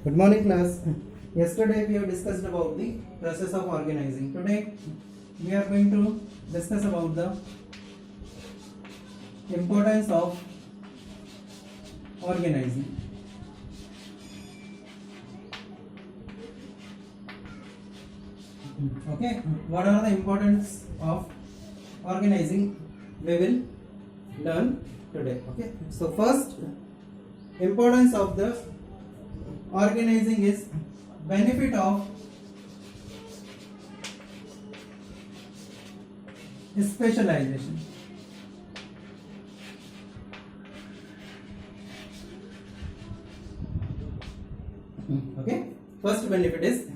Good morning, class. Yesterday we have discussed about the process of organizing. Today we are going to discuss about the importance of organizing. Okay, what are the importance of organizing? We will learn today. Okay, so first importance of the organizing is benefit of specialization. Okay, first benefit is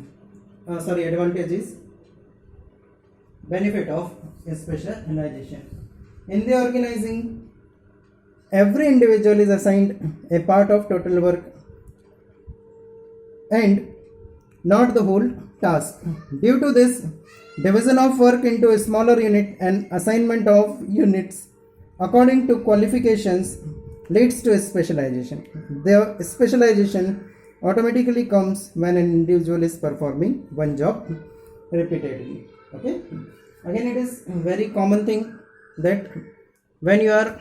advantage is benefit of specialization. In the organizing, every individual is assigned a part of total work and not the whole task. Due to this, division of work into a smaller unit and assignment of units according to qualifications leads to a specialization. The specialization automatically comes when an individual is performing one job repeatedly. Okay. Again, it is a very common thing that when you have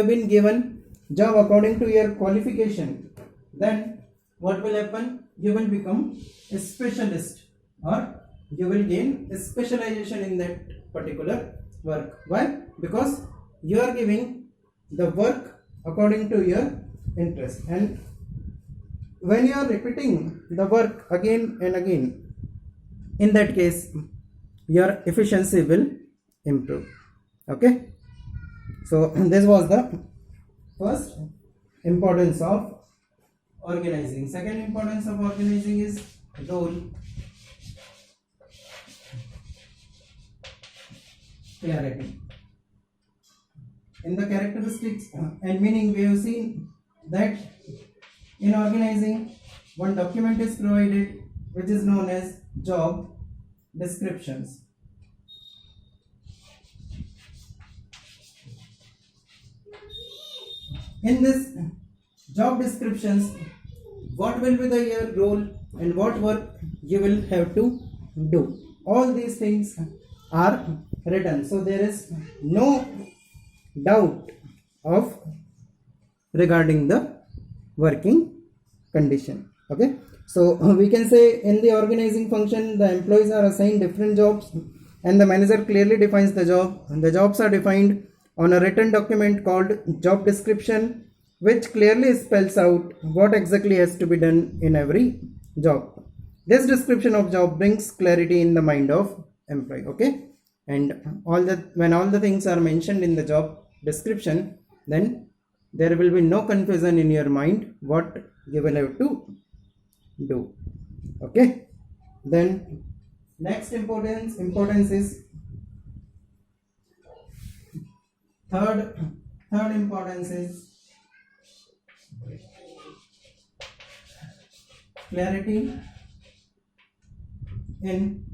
been given job according to your qualification, then what will happen? You will become a specialist or you will gain a specialization in that particular work. Why? Because you are giving the work according to your interest, and when you are repeating the work again and again, in that case your efficiency will improve. Okay, so this was the first importance of organizing. Second importance of organizing is role clarity. In the characteristics and meaning, we have seen that in organizing, one document is provided which is known as job descriptions. In this job descriptions, what will be the your role and what work you will have to do. All these things are written, so there is no doubt of regarding the working condition. Okay, so we can say in the organizing function, the employees are assigned different jobs and the manager clearly defines the job, and the jobs are defined on a written document called job description, which clearly spells out what exactly has to be done in every job. This description of job brings clarity in the mind of employee. Okay, and when all the things are mentioned in the job description, then there will be no confusion in your mind what you will have to do. Okay, then next importance is third importance is clarity in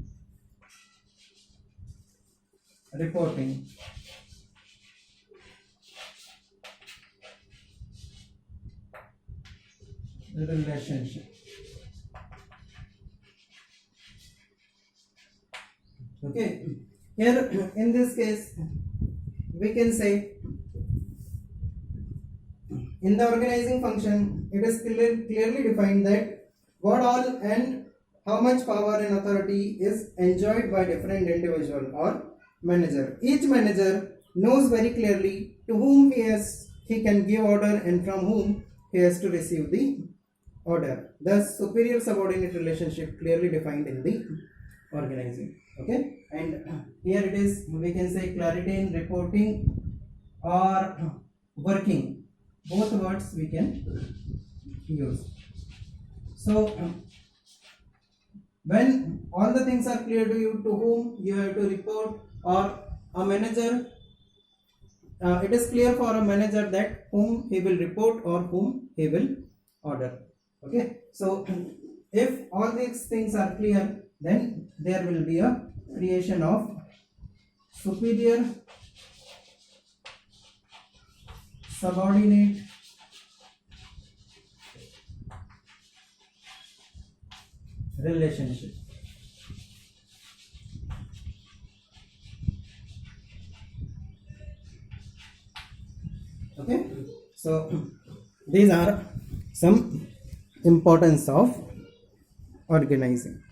reporting. Relationship. Okay, here in this case we can say in the organizing function it is clearly defined that what all and how much power and authority is enjoyed by different individual or manager. Each manager knows very clearly to whom he can give order and from whom he has to receive the order. Thus, superior subordinate relationship clearly defined in the organizing. Okay, and here it is, we can say clarity in reporting or working. Both words we can use. So, when all the things are clear to you, to whom you have to report, or a manager, it is clear for a manager that whom he will report or whom he will order. Okay, so if all these things are clear, then there will be a creation of superior subordinate relationship. Okay, so these are some importance of organizing.